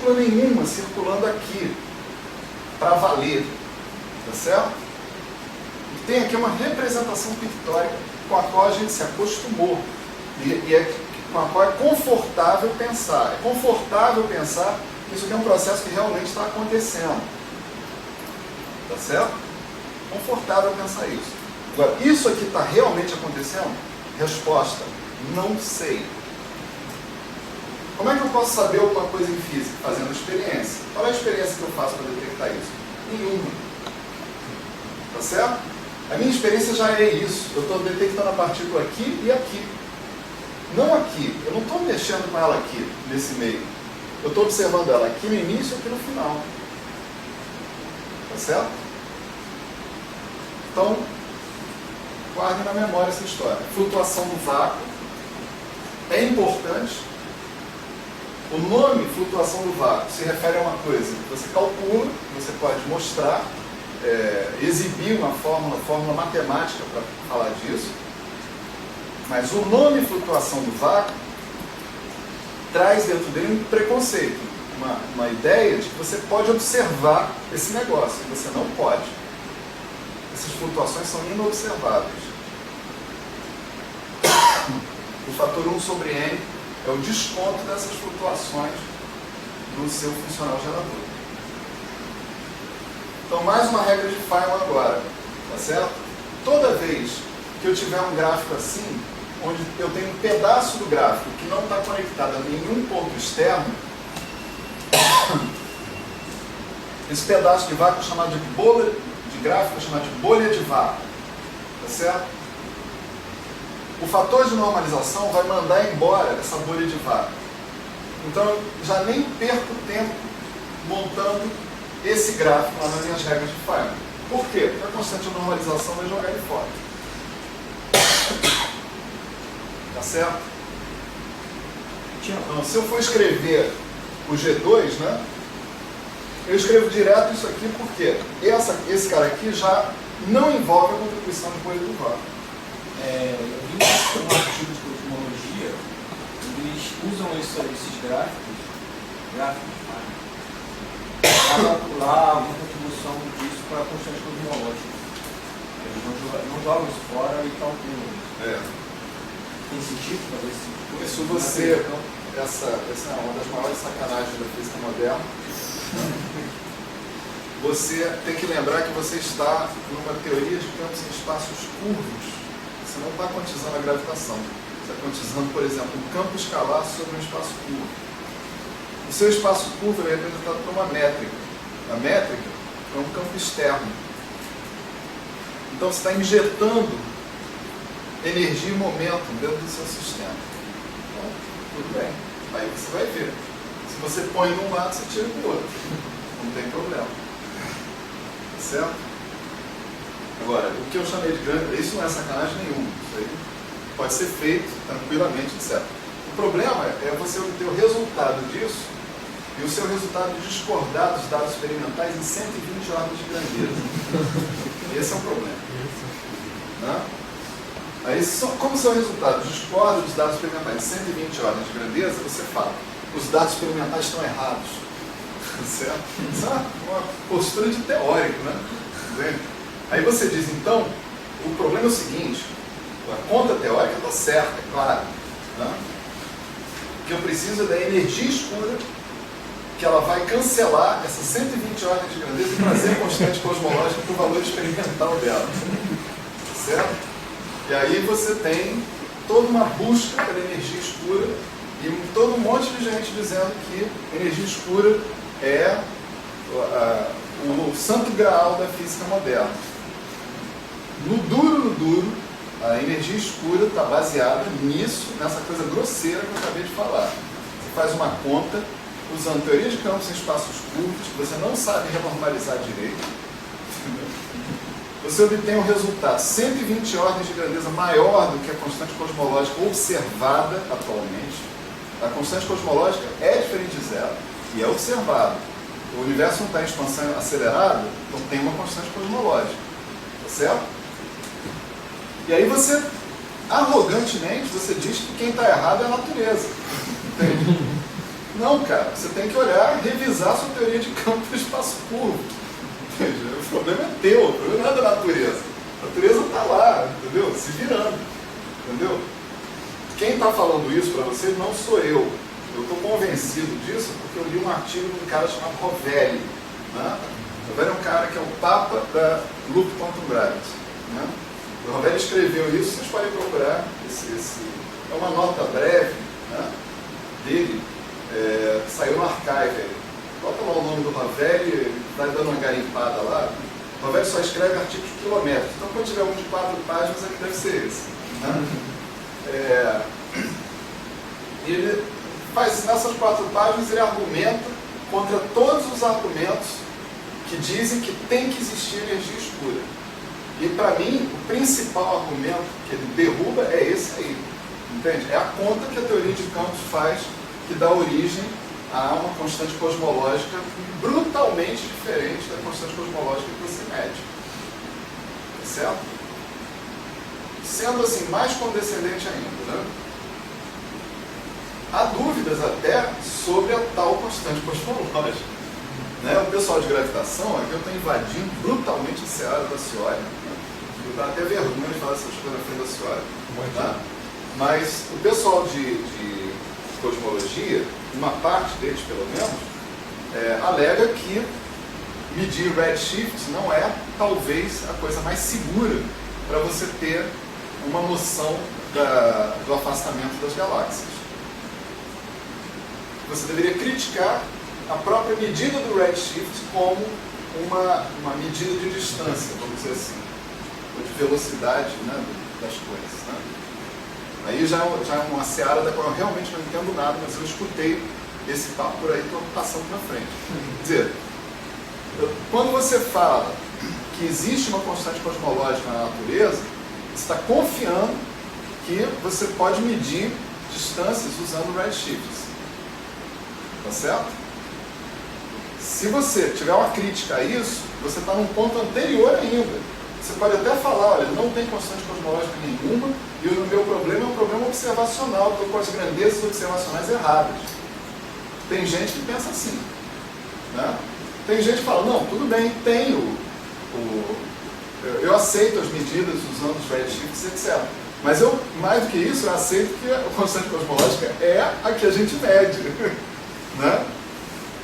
partícula nenhuma circulando aqui para valer, tá certo? E tem aqui uma representação pictórica com a qual a gente se acostumou e com a qual é confortável pensar. É confortável pensar que isso aqui é um processo que realmente está acontecendo, tá certo? Confortável pensar isso. Agora, isso aqui está realmente acontecendo? Resposta: não sei. Como é que eu posso saber alguma coisa em física? Fazendo experiência. Qual é a experiência que eu faço para detectar isso? Nenhuma. Tá certo? A minha experiência já é isso. Eu estou detectando a partícula aqui e aqui. Não aqui. Eu não estou mexendo com ela aqui, nesse meio. Eu estou observando ela aqui no início e aqui no final. Tá certo? Então, guarde na memória essa história. Flutuação do vácuo é importante. O nome flutuação do vácuo se refere a uma coisa que você calcula, você pode mostrar, exibir uma fórmula matemática para falar disso, mas o nome flutuação do vácuo traz dentro dele um preconceito, uma ideia de que você pode observar esse negócio, e você não pode. Essas flutuações são inobserváveis. O fator 1 sobre n é o desconto dessas flutuações do seu funcional gerador. Então, mais uma regra de Feynman agora, tá certo? Toda vez que eu tiver um gráfico assim, onde eu tenho um pedaço do gráfico que não está conectado a nenhum ponto externo, esse pedaço de vácuo é chamado de bolha de gráfico, é chamado de bolha de vácuo, tá certo? O fator de normalização vai mandar embora essa bolha de vácuo. Então, eu já nem perco tempo montando esse gráfico lá nas minhas regras de Feynman. Por quê? Porque a constante de normalização vai jogar ele fora. Tá certo? Então, se eu for escrever o G2, né, eu escrevo direto isso aqui porque esse cara aqui já não envolve a contribuição de bolha do vácuo. Eu vi um artigo de cosmologia, eles usam esses gráficos para calcular alguma contribuição disso para a constante cosmológica. Eles não jogam isso fora e calculam isso. Tem sentido fazer esse tipo de Isso você, essa é uma das maiores sacanagens da física moderna. Você tem que lembrar que você está numa teoria de campos em espaços curvos. Você não está quantizando a gravitação. Você está quantizando, por exemplo, um campo escalar sobre um espaço curvo. O seu espaço curvo é representado por uma métrica. A métrica é um campo externo. Então você está injetando energia e momento dentro do seu sistema. Então, tudo bem. Aí você vai ver. Se você põe de um lado, você tira do outro. Não tem problema. Certo? Agora, o que eu chamei de grande, isso não é sacanagem nenhuma. Isso aí pode ser feito tranquilamente, etc. O problema é você obter o resultado disso e o seu resultado discordar dos dados experimentais em 120 ordens de grandeza. Esse é o problema. Né? Aí, como seu resultado discorda dos dados experimentais em 120 ordens de grandeza, você fala, os dados experimentais estão errados. Certo? Isso é uma postura de teórico, né? Entende? Aí você diz, então, o problema é o seguinte, a conta teórica está certa, é claro, né? Que eu preciso é da energia escura, que ela vai cancelar essas 120 ordens de grandeza e trazer a constante cosmológica para o valor experimental dela. Certo? E aí você tem toda uma busca pela energia escura e todo um monte de gente dizendo que energia escura é o santo graal da física moderna. No duro, a energia escura está baseada nisso, nessa coisa grosseira que eu acabei de falar. Você faz uma conta usando teoria de campos em espaços curtos, que você não sabe renormalizar direito. Entendeu? Você obtém um resultado 120 ordens de grandeza maior do que a constante cosmológica observada atualmente. A constante cosmológica é diferente de zero e é observada. O universo não está em expansão acelerada, então tem uma constante cosmológica. Tá certo? E aí você, arrogantemente, você diz que quem está errado é a natureza. Entende? Não, cara, você tem que olhar, revisar a sua teoria de campo do espaço curvo. Entende? O problema é teu, o problema não é da natureza. A natureza está lá, entendeu? Se virando, entendeu? Quem está falando isso para vocês não sou eu. Eu estou convencido disso porque eu li um artigo de um cara chamado Rovelli. Né? O Rovelli é um cara que é o papa da Loop Quantum Gravity. Né? O Rovelli escreveu isso, vocês podem procurar. É uma nota breve, né, dele, saiu no Archive. Bota lá o nome do Rovelli, vai dando uma garimpada lá. O Rovelli só escreve artigos quilométricos. Então, quando tiver um de 4 páginas, é que deve ser esse. Né? E ele faz, nessas 4 páginas, ele argumenta contra todos os argumentos que dizem que tem que existir energia escura. E, para mim, o principal argumento que ele derruba é esse aí. Entende? É a conta que a teoria de campos faz, que dá origem a uma constante cosmológica brutalmente diferente da constante cosmológica que você mede. Certo? Sendo assim, mais condescendente ainda, né? Há dúvidas até sobre a tal constante cosmológica. Né? O pessoal de gravitação, aqui eu estou invadindo brutalmente a seara da Ciora. Eu dá até vergonha de falar essas coisas na frente da Ciora. Tá? Mas o pessoal de cosmologia, uma parte deles pelo menos, alega que medir redshift não é talvez a coisa mais segura para você ter uma noção do afastamento das galáxias. Você deveria criticar a própria medida do redshift como uma medida de distância, vamos dizer assim, ou de velocidade, né, das coisas. Né? Aí já é uma seara da qual eu realmente não entendo nada, mas eu escutei esse papo por aí, estou passando para frente. Quer dizer, quando você fala que existe uma constante cosmológica na natureza, você está confiando que você pode medir distâncias usando redshifts. Tá certo? Se você tiver uma crítica a isso, você está num ponto anterior ainda. Você pode até falar, olha, não tem constante cosmológica nenhuma, e o meu problema é um problema observacional, estou com as grandezas observacionais erradas. Tem gente que pensa assim. Né? Tem gente que fala, não, tudo bem, tem eu aceito as medidas usando os redshifts, etc. Mas eu, mais do que isso, eu aceito que a constante cosmológica é a que a gente mede. Né?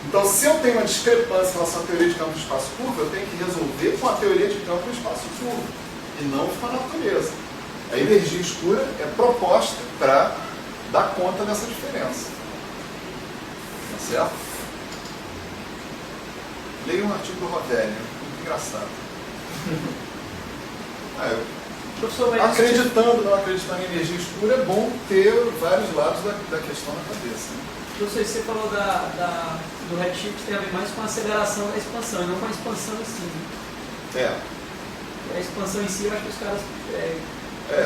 Então, se eu tenho uma discrepância em relação à teoria de campo do espaço curvo, eu tenho que resolver com a teoria de campo do espaço curvo, e não com a natureza. A energia escura é proposta para dar conta dessa diferença. Tá certo? Leia um artigo do Rovelli, muito engraçado. Acreditando, não acreditando em energia escura, é bom ter vários lados da questão na cabeça. Né? Professor, você falou do redshift tem a ver mais com a aceleração da expansão, e não com a expansão em si. A expansão em si, eu acho que os caras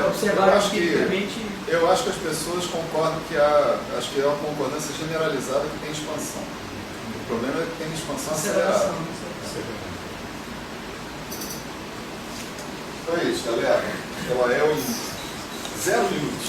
observaram empiricamente. Eu acho que as pessoas concordam acho que é uma concordância generalizada que tem expansão. O problema é que tem expansão acelerada. Então é isso, galera. Ela é em 0 minutos.